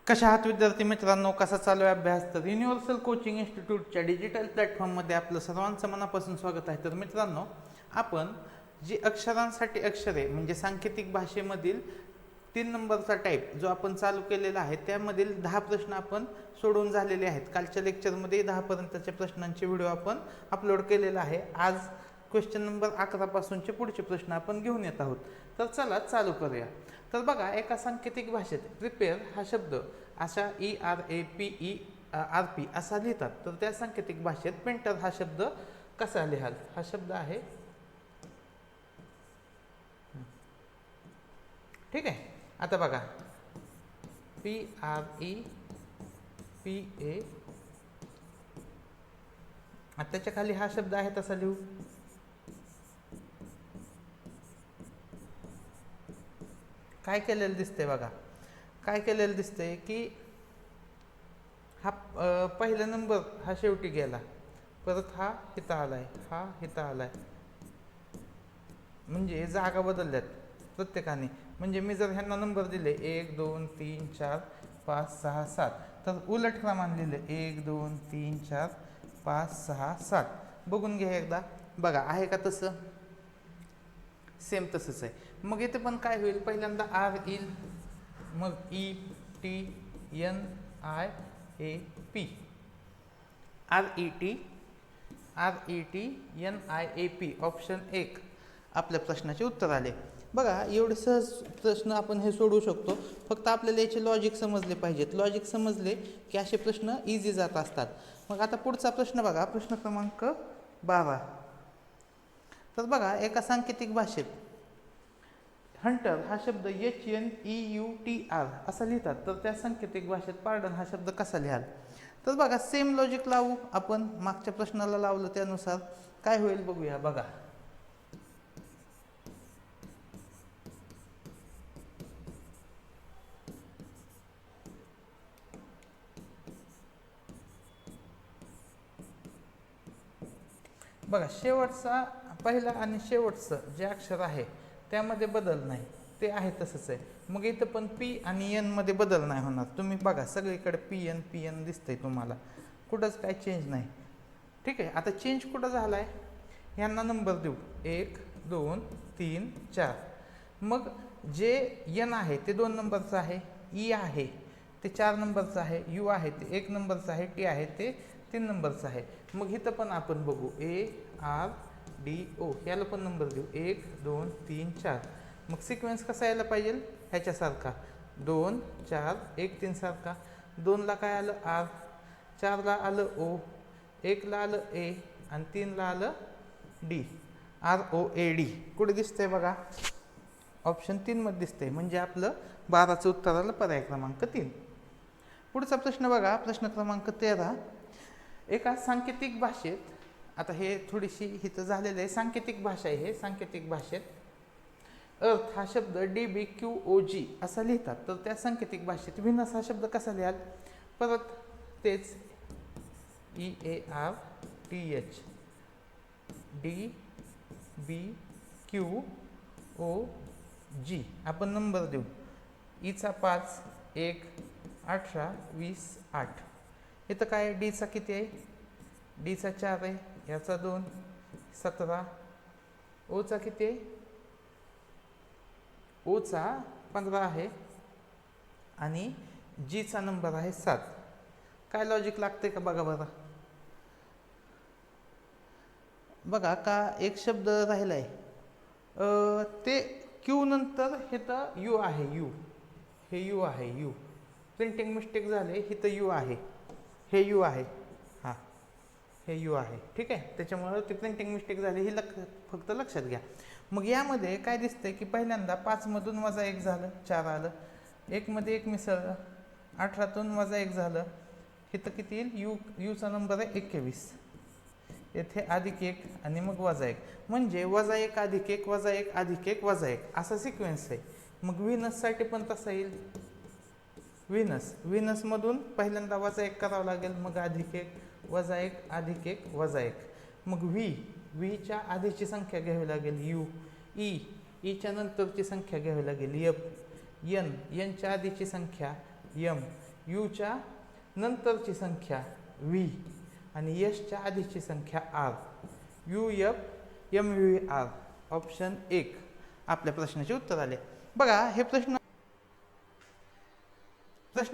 कशा आहात विद्यार्थी मित्रांनो, कसा चालू आहे अभ्यास? तर युनिव्हर्सल कोचिंग इन्स्टिट्यूटच्या डिजिटल प्लॅटफॉर्ममध्ये आपलं सर्वांचं मनापासून स्वागत आहे. तर मित्रांनो, आपण जी अक्षरांसाठी अक्षरे म्हणजे सांकेतिक भाषेमधील 3 नंबरचा टाईप जो आपण चालू केलेला आहे त्यामधील 10 प्रश्न आपण सोडवून झालेले आहेत. कालच्या लेक्चरमध्ये 10पर्यंतच्या प्रश्नांचे व्हिडिओ आपण अपलोड केलेला आहे. आज क्वेश्चन नंबर 11 पासूनचे पुढचे प्रश्न आपण घेऊन येत आहोत. तर चला चालू करूया. तर बघा, एका सांकेतिक भाषेत प्रिपेअर हा शब्द अशा ERAPE असा लिहितात. तर त्या सांकेतिक भाषेत पेंटर हा शब्द कसा लिहाल? हा शब्द आहे, ठीक आहे. आता बघा, PREPA, आता त्याच्या खाली हा शब्द आहे तसा लिहू. काय केलेलं दिसतंय बघा, काय केलेलं दिसतंय की हा पहिला नंबर हा शेवटी गेला, परत हा हिता आलाय, हा हिता आलाय, म्हणजे जागा बदलल्यात प्रत्येकाने. म्हणजे मी जर ह्यांना नंबर दिले 1 2 3 4 5 6 7, तर उलट क्रमाने लिहिले 1 2 3 4 5 6 7. बघून घ्या एकदा, बघा आहे का तसं? सेम तसंच आहे. मग इथे पण काय होईल, पहिल्यांदा आर येईल, मग ETNIAP, RETNIAP, ऑप्शन 1 आपल्या प्रश्नाचे उत्तर आले. बघा, एवढे सहज प्रश्न आपण हे सोडवू शकतो. फक्त आपल्याला याचे लॉजिक समजले पाहिजेत. लॉजिक समजले की असे प्रश्न इझी जात असतात. मग आता पुढचा प्रश्न बघा, प्रश्न क्रमांक 12. तर बघा, एका सांकेतिक भाषेत हंटर हा शब्द HNEUTR असा लिहितात. तर त्या सांकेतिक भाषेत पार्डन हा शब्द कसा लिहाल? तर बघा, सेम लॉजिक लावू आपण, मागच्या प्रश्नाला लावलं त्यानुसार काय होईल बघूया. बघा, बघा, शेवटचा पहिला आणि शेवटचं जे अक्षर आहे त्यामध्ये बदल नाही, ते आहे तसंच आहे. मग इथं पण पी आणि एन मध्ये बदल नाही होणार. तुम्ही बघा, सगळीकडे PN दिसतंय तुम्हाला, कुठंच काय चेंज नाही, ठीक आहे. आता चेंज कुठं झाला आहे, ह्यांना नंबर देऊ 1 2 3 4. मग जे एन आहे ते 2 नंबरचं आहे, ई आहे ते 4 नंबरचं आहे, यू आहे ते 1 नंबरचं आहे, टी आहे ते 3 नंबरचं आहे. मग इथं पण आपण बघू ARDO, याला पण नंबर देऊ 1 2 3 4. मग सिक्वेन्स कसा यायला पाहिजे, ह्याच्यासारखा 2 4 1 3 सारखा. 2ला काय आलं R, 4ला आलं O, 1ला आलं A आणि 3ला आलं D, ROAD. कुठे दिसतंय बघा, ऑप्शन 3 मध्ये दिसतंय. म्हणजे आपलं 12चं उत्तर आलं, पर्याय क्रमांक 3. पुढचा प्रश्न बघा, प्रश्न क्रमांक 13. एका सांकेतिक भाषेत, आता हे थोडीशी हिथं झालेलं आहे, सांकेतिक भाषा आहे हे. सांकेतिक भाषेत अर्थ हा शब्द DBQOG असा लिहितात. तर त्या सांकेतिक भाषेत व्हीनस हा शब्द कसा लिहाल? परत तेच EARTH DBQOG. आपण नंबर देऊ, ईचा 5 1 18 20 8. इथं काय, डीचा किती आहे, डीचा 4 आहे, याचा 2 17. ओचा किती आहे, ओचा 15 आहे आणि जीचा नंबर आहे 7. काय लॉजिक लागते का बघा बघा. बघा का एक शब्द राहिला आहे, ते क्यू नंतर हे तर यू आहे, यू हे यू आहे, यू प्रिंटिंग मिस्टेक झाले, हे तर यू आहे, हे यू आहे, हां हे यू आहे, ठीक आहे. त्याच्यामुळं ती प्रिंटिंग मिस्टेक झाली, ही फक्त लक्षात घ्या. मग यामध्ये काय दिसतंय की पहिल्यांदा 5 मधून वजा 1 झालं, 4 आलं, 1 मध्ये 1 मिसळलं, 18तून वजा 1 झालं, इथं किती येईल, यूचा नंबर आहे 21, येथे अधिक 1 आणि मग वजा 1. म्हणजे वजा 1 अधिक 1 वजा 1 अधिक 1 वजा 1 असा सिक्वेन्स आहे. मग व्हीनससाठी पण तसा येईल. व्हीनसमधून पहिल्यांदा वजा 1 करावं लागेल, मग अधिक 1 वजा 1 अधिक 1 वजा 1. मग व्हीच्या आधीची संख्या घ्यावी लागेल यू, ईच्या नंतरची संख्या घ्यावी लागेल एफ, एनच्या आधीची संख्या एम, यूच्या नंतरची संख्या व्ही आणि यशच्या आधीची संख्या आर. UFMVR. ऑप्शन 1 आपल्या प्रश्नाचे उत्तर आले. बघा हे प्रश्न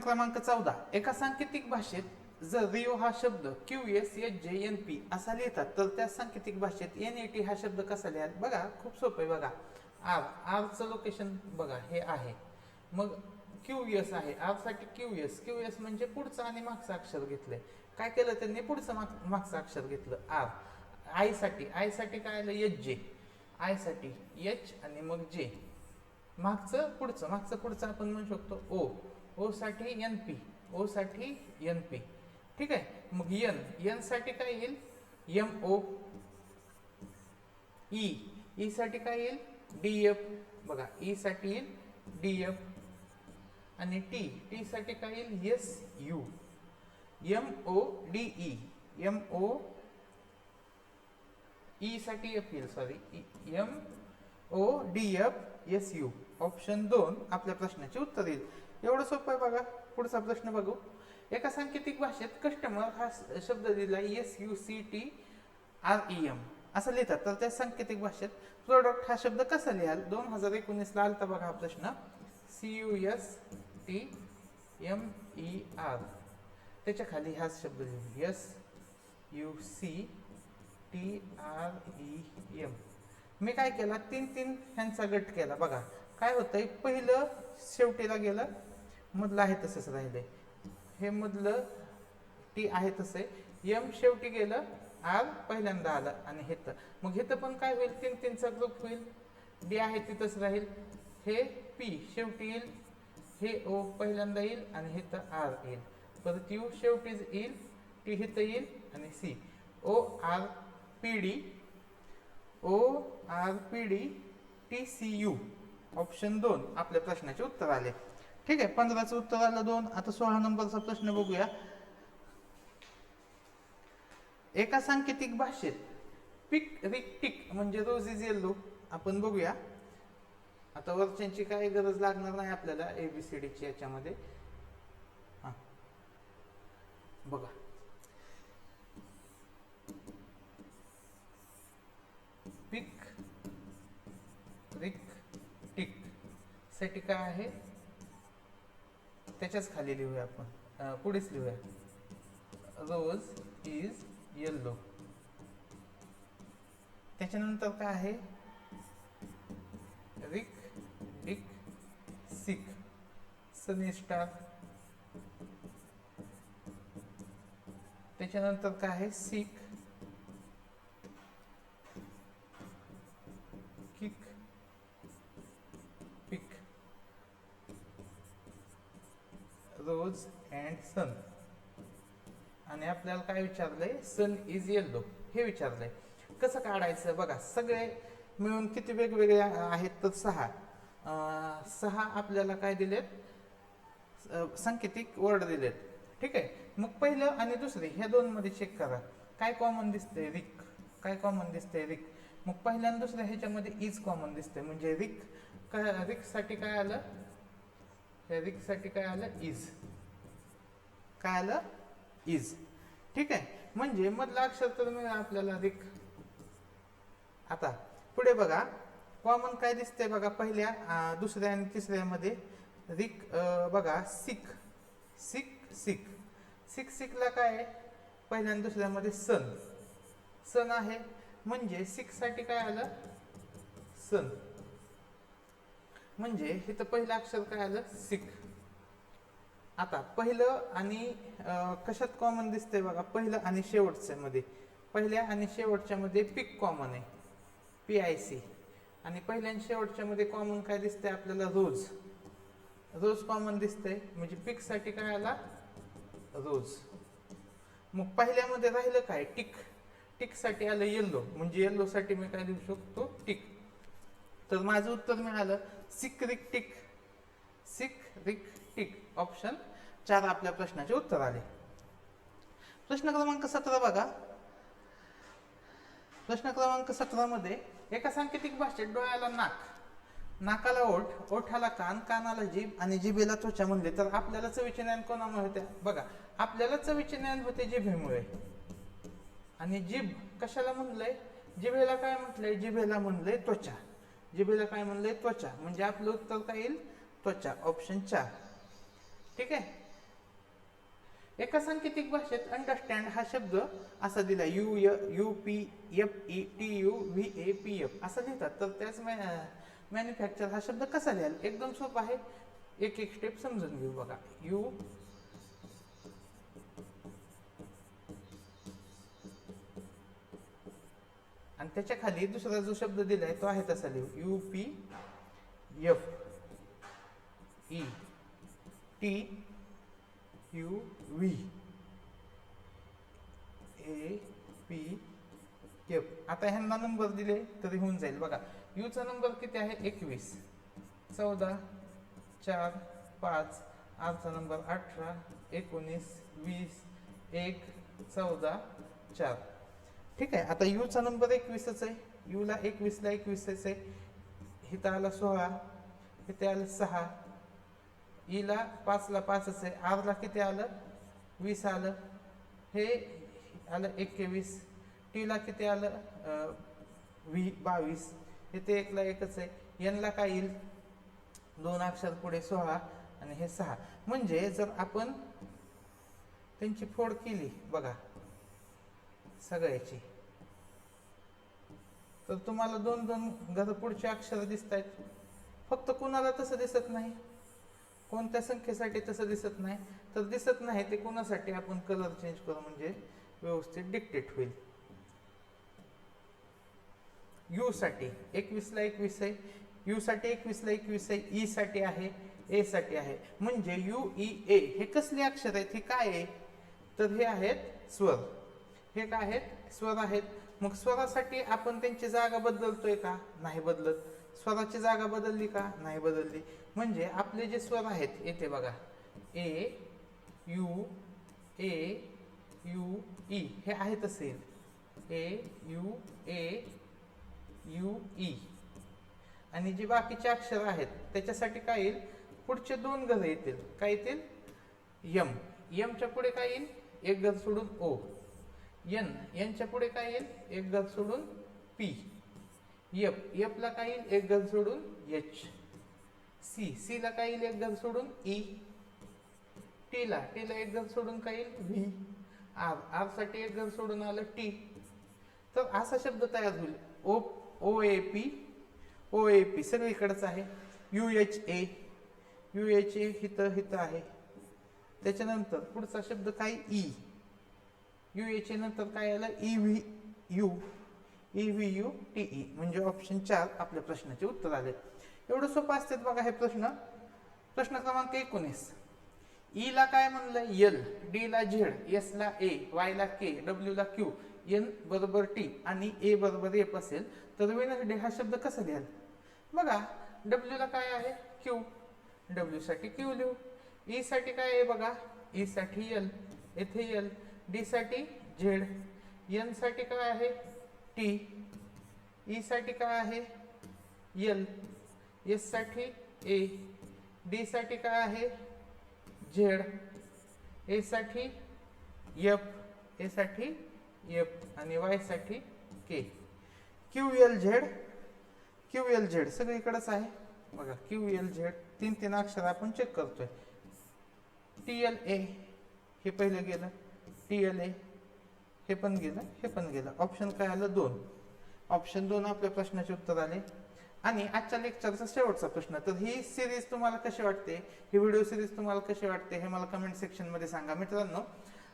क्रमांक 14. एका सांकेतिक भाषेत जर रिओ हा शब्द QSHJNP असा लिहितात तर त्या सांकेतिक भाषेत NAT हा शब्द कसा लिहाल? बघा खूप सोपं आहे. बघा आरचं लोकेशन बघा हे आहे, मग QS आहे, आर साठी QS म्हणजे पुढचं आणि मागचं अक्षर घेतलंय. काय केलं त्यांनी? पुढचं मागचं अक्षर घेतलं आर. आय साठी काय आलं? HJ. आय साठी H आणि मग J. मागचं पुढचं आपण म्हणू शकतो O साठी NP. ठीक आहे. मग N साठी काय येईल? MO. E साठी काय येईल? DF. बघा E साठी येईल DF. आणि T साठी काय येईल? SU. E साठी F येईल, सॉरी, MODFSU. ऑप्शन 2 आपल्या प्रश्नाचे उत्तर येईल. एवढं सोपं आहे. बघा पुढचा प्रश्न बघू. एका सांकेतिक भाषेत कस्टमर हा शब्द दिला SUCTREM असं लिहितात तर त्या सांकेतिक भाषेत प्रोडक्ट हा शब्द कसा लिहाल? 2019 ला आलता बघा हा प्रश्न. CUSTMER. त्याच्या खाली हा शब्द लिहू SUCTREM. मी काय केला? 3 ह्यांचा गट केला. बघा काय होतंय? पहिलं शेवटीला गेलं, मधलं आहे तसंच राहिलंय. हे मधलं टी आहे तसं, M शेवटी गेलं, आर पहिल्यांदा आलं आणि हे तर मग हे तर पण काय होईल? 3चा ग्रुप होईल. डी आहे तिथंच राहील. हे पी शेवटी येईल, हे ओ पहिल्यांदा येईल आणि हे तर आर येईल. परत यू शेवटीच येईल, टी हे तर येईल आणि सी. ORPD TCU. ऑप्शन 2 आपल्या प्रश्नाचे उत्तर आले. ठीक आहे. 15चं उत्तर आलं 2. आता 16 नंबरचा प्रश्न बघूया. एका सांकेतिक भाषेत पिक रिक टिक म्हणजे रोज इज येल्लो आपण बघूया. आता वरच्यांची काही गरज लागणार नाही आपल्याला ABCDची याच्यामध्ये. बघा पिक रिक टिक साठी काय आहे त्याच्याच खाली लिहूया आपण, पुढेच लिहूया रोज इज येल्लो. त्याच्यानंतर काय आहे? रिक डिक सिक सनी स्टार. त्याच्यानंतर काय आहे? सिक किक पिक रोज अँड सन. आणि आपल्याला काय विचारलंय? सन इज येल्लो हे विचारलंय. कसं काढायचं? बघा सगळे मिळून किती वेगवेगळे आहेत तर 6 आपल्याला काय दिलेत? सांकेतिक वर्ड दिलेत. ठीक आहे. मग पहिलं आणि दुसरे ह्या दोन मध्ये चेक करा काय कॉमन दिसतंय? रिक. काय कॉमन दिसतंय? रिक. मग पहिल्या आणि दुसऱ्या ह्याच्यामध्ये इज कॉमन दिसतंय म्हणजे रिक. रिक साठी काय आलं? रिक साठी काय आलं? इज. काय आलं? इज. ठीक आहे. म्हणजे मधलं अक्षर तर मिळालं आपल्याला रिक. आता पुढे बघा कॉमन काय दिसतंय? बघा पहिल्या दुसऱ्या आणि तिसऱ्यामध्ये रिक. बघा सिक सिक सिकला काय आहे? पहिल्या आणि दुसऱ्यामध्ये सन आहे म्हणजे सिक साठी काय आलं? सन. म्हणजे हे तर पहिलं अक्षर काय आलं? सिक. आता पहिलं आणि कशात कॉमन दिसतंय? बघा पहिलं आणि शेवटच्या मध्ये, पहिल्या आणि शेवटच्या मध्ये पिक कॉमन आहे PIC. आणि पहिल्या आणि शेवटच्या मध्ये कॉमन काय दिसतंय आपल्याला? रोज कॉमन दिसतंय म्हणजे पिक साठी काय आला? रोज. मग पहिल्यामध्ये राहिलं काय? टिक साठी आलं येल्लो म्हणजे येल्लो साठी मी काय लिहू शकतो? टिक. तर माझं उत्तर मिळालं सिक रिक टिक. ऑप्शन 4 आपल्या प्रश्नाचे उत्तर आले. प्रश्न क्रमांक 17 बघा. प्रश्न क्रमांक 17 मध्ये एका सांकेतिक भाषेत डोळ्याला नाकाला ओठ, ओठाला कान, कानाला जीभ आणि जिभेला त्वचा म्हणले तर आपल्याला चवीचे ज्ञान कोणामुळे होते? बघा, आपल्याला चवीचे ज्ञान होते जिभेमुळे. आणि जीभ कशाला म्हणलंय? जिभेला काय म्हटलंय? जिभेला म्हणलंय त्वचा. जिभेला काय म्हणलंय? त्वचा. म्हणजे आपलं उत्तर काय येईल? त्वचा. ऑप्शन 4. ठीक आहे. एका सांकेतिक भाषेत अंडरस्टँड हा शब्द असा दिला, UPFETUVAPF असा लिहितात. तर त्याच मॅन्युफॅक्चर हा शब्द कसा लिहाल? एकदम सोपा आहे, एक एक स्टेप समजून घेऊ. बघा, यू आणि त्याच्या खाली दुसरा जो शब्द दिलाय तो आहे तसा लिहू, UPFETUVAPF. आता ह्यांना नंबर दिले तरी होऊन जाईल. बघा, यूचा नंबर किती आहे? 21, 14, 4, 5, आरचा नंबर 18, 19, 20, 1, 14, 4. ठीक आहे. आता यूचा नंबर 21च आहे. यूला 21ला 21च आहे. इथं आलं 16, इथे आलं 6, ईला 5ला 5च आहे. आरला किती आलं? 20 आलं. हे आलं 21. टीला किती आलं? 22. इथे 1ला 1च आहे. एनला काय येईल? 2 अक्षर पुढे 16 आणि हे 6. म्हणजे जर आपण त्यांची फोड केली बघा सगळ्याची, तर तुम्हाला 2-2 घर पुढचे अक्षर दिसत आहेत. फक्त कुणाला तसं दिसत नाही, कोणत्या संख्येसाठी तसं दिसत नाही. तर दिसत नाही ते कोणासाठी आपण कलर चेंज करू म्हणजे व्यवस्थित डिक्टेट होईल. यू साठी 21ला 21 आहे. यू साठी 21ला 21 आहे. ई साठी आहे, ए साठी आहे. म्हणजे यू ई ए हे कसले अक्षर आहेत? हे काय आहे? तर हे आहेत स्वर. हे काय आहेत? स्वर आहेत. मग स्वरासाठी आपण त्यांची जागा बदलतोय का? नाही बदलत. स्वराची जागा बदलली का? नाही बदलली. म्हणजे आपले जे स्वर आहेत येथे बघा, ए यू ए यू ई हे आहे तसे येईल. ए यू ई. आणि जे बाकीचे अक्षर आहेत त्याच्यासाठी काय येईल? पुढचे 2 घर येतील. काय येतील? यम. यमच्या पुढे काय येईल? एक घर सोडून ओ. एन. एनच्या पुढे काय येईल? एक घर सोडून पी. एफ. एफला काय येईल? एक घर सोडून एच. सी. सीला काय येईल? एक घर सोडून ई. टीला एक घर सोडून काय येईल? व्ही. आर. आर साठी एक घर सोडून आलं टी. तर असा शब्द तयार होईल. ओ ए पी सगळीकडेच आहे. UHA हिथं आहे. त्याच्यानंतर पुढचा शब्द काय? ई. UHA नंतर काय आलं? EVUTE. म्हणजे ऑप्शन 4 आपल्या प्रश्नाचे उत्तर आले. एवढं सोपं असतात बघा हे प्रश्न. प्रश्न क्रमांक 19. ई ला काय म्हणलं? एल. डी ला झेड, एस ला ए, वाय ला के, डब्ल्यू ला क्यू, एन बरोबर टी आणि ए बरोबर एफ असेल तर वेनसडे हा शब्द कसा लिहाल? बघा, डब्ल्यू ला काय आहे? क्यू. डब्ल्यू साठी क्यू लिहू. ई साठी काय आहे? बघा, ई साठी एल, येथे एल. डी साठी झेड. एन साठी काय आहे? टी. ई साठी काय आहे? एल. एस साठी ए. डी साठी काय आहे? झेड. ए साठी एफ. ए साठी एफ आणि वाय साठी के. क्यू एल झेड सगळीकडेच आहे बघा. क्यू एल झेड 3 अक्षर आपण चेक करतोय. TLA हे पहिलं गेलं, TLA हे पण गेलं. ऑप्शन काय आलं? 2. ऑप्शन 2 आपल्या प्रश्नाचे उत्तर आले. आणि आजच्या लेक्चरचा शेवटचा प्रश्न. तर ही सिरीज तुम्हाला कशी वाटते? ही व्हिडिओ सिरीज तुम्हाला कशी वाटते हे मला कमेंट सेक्शन मध्ये सांगा. मित्रांनो,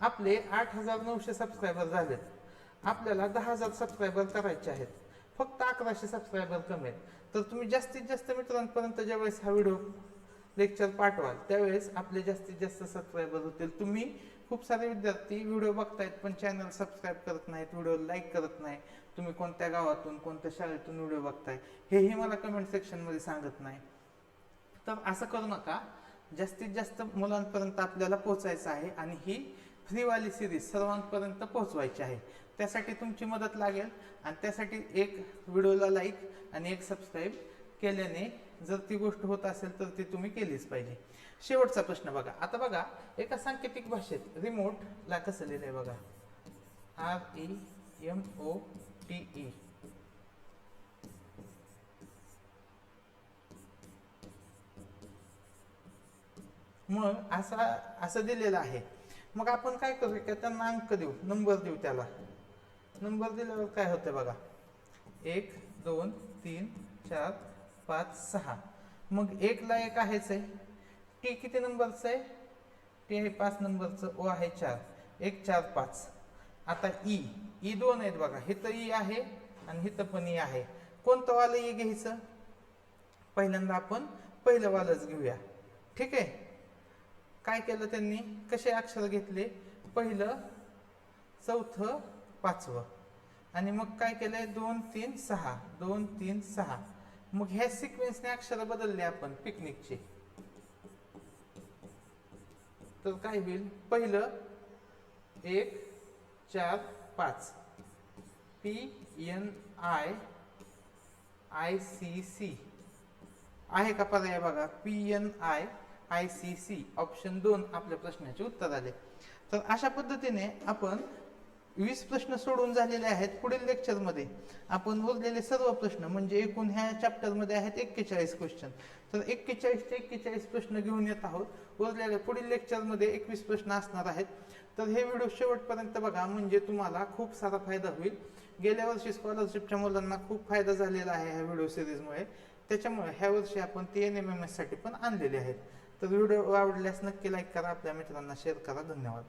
आपले 8,900 सबस्क्रायबर झालेत. आपल्याला 10,000 सबस्क्रायबर करायचे आहेत. फक्त 1100 सबस्क्रायबर कमी आहेत. तर तुम्ही जास्तीत जास्त मित्रांपर्यंत ज्यावेळेस हा व्हिडिओ लेक्चर पाठवाल त्यावेळेस आपले जास्तीत जास्त सबस्क्रायबर होतील. तुम्ही खूप सारे विद्यार्थी व्हिडिओ बघतायत पण चॅनल सबस्क्राईब करत नाहीत, व्हिडिओ लाईक करत नाही. तुम्ही कोणत्या गावातून, कोणत्या शाळेतून व्हिडिओ बघताय हेही मला कमेंट सेक्शनमध्ये सांगत नाही. तर असं करू नका. जास्तीत जास्त मुलांपर्यंत आपल्याला पोहोचायचं आहे आणि ही फ्रीवाली सिरीज सर्वांपर्यंत पोहोचवायची आहे. त्यासाठी तुमची मदत लागेल आणि त्यासाठी एक व्हिडिओला लाईक आणि एक सबस्क्राईब केल्याने जर ती गोष्ट होत असेल तर ती तुम्ही केलीच पाहिजे. शेवटचा प्रश्न बघा. आता बघा एका सांकेतिक भाषेत रिमोटला कसं लिहिलंय बघा, REMOTE. मग असं दिलेलं आहे. मग आपण काय करू का, त्यांना अंक देऊ, नंबर देऊ. त्याला नंबर दिल्यावर काय होतं बघा, 1 2 3 4 5 6. मग 1 ला 1 आहेच आहे. टी किती नंबरचं आहे, टी आहे 5 नंबरचं, ओ आहे 4, 1 4 5. आता ई 2 आहेत बघा, हिथं ई आहे आणि हिथं पण ई आहे. कोणतं वालं ई घ्यायचं, पहिल्यांदा आपण पहिलं वालच घेऊया. ठीक आहे. काय केलं त्यांनी, कसे अक्षर घेतले, पहिलं चौथं पाचवं, आणि मग काय केलंय 2 3 6 2 3 6. मग ह्या सिक्वेन्सने अक्षर बदलले आपण पिकनिकचे. तर काय होईल, पहिलं 1 4 5 PNIICC आहे का पर्याय बघा, PNIICC ऑप्शन 2 आपल्या प्रश्नाचे उत्तर आले. तर अशा पद्धतीने आपण 20 प्रश्न सोडून झालेले आहेत. पुढील लेक्चरमध्ये आपण उरलेले सर्व प्रश्न म्हणजे एकूण ह्या चॅप्टरमध्ये आहेत 41 क्वेश्चन, तर 41 ते 41 प्रश्न घेऊन येत आहोत. उरलेल्या पुढील लेक्चरमध्ये 21 प्रश्न असणार आहेत. तर हे व्हिडिओ शेवटपर्यंत बघा, म्हणजे तुम्हाला खूप सारा फायदा होईल. गेल्या वर्षी स्कॉलरशिपच्या मुलांना खूप फायदा झालेला आहे ह्या व्हिडिओ सिरीजमुळे. त्याच्यामुळे ह्या वर्षी आपण TNMMS साठी पण आणलेले आहेत. तर व्हिडिओ आवडल्यास नक्की लाईक करा, आपल्या मित्रांना शेअर करा. धन्यवाद.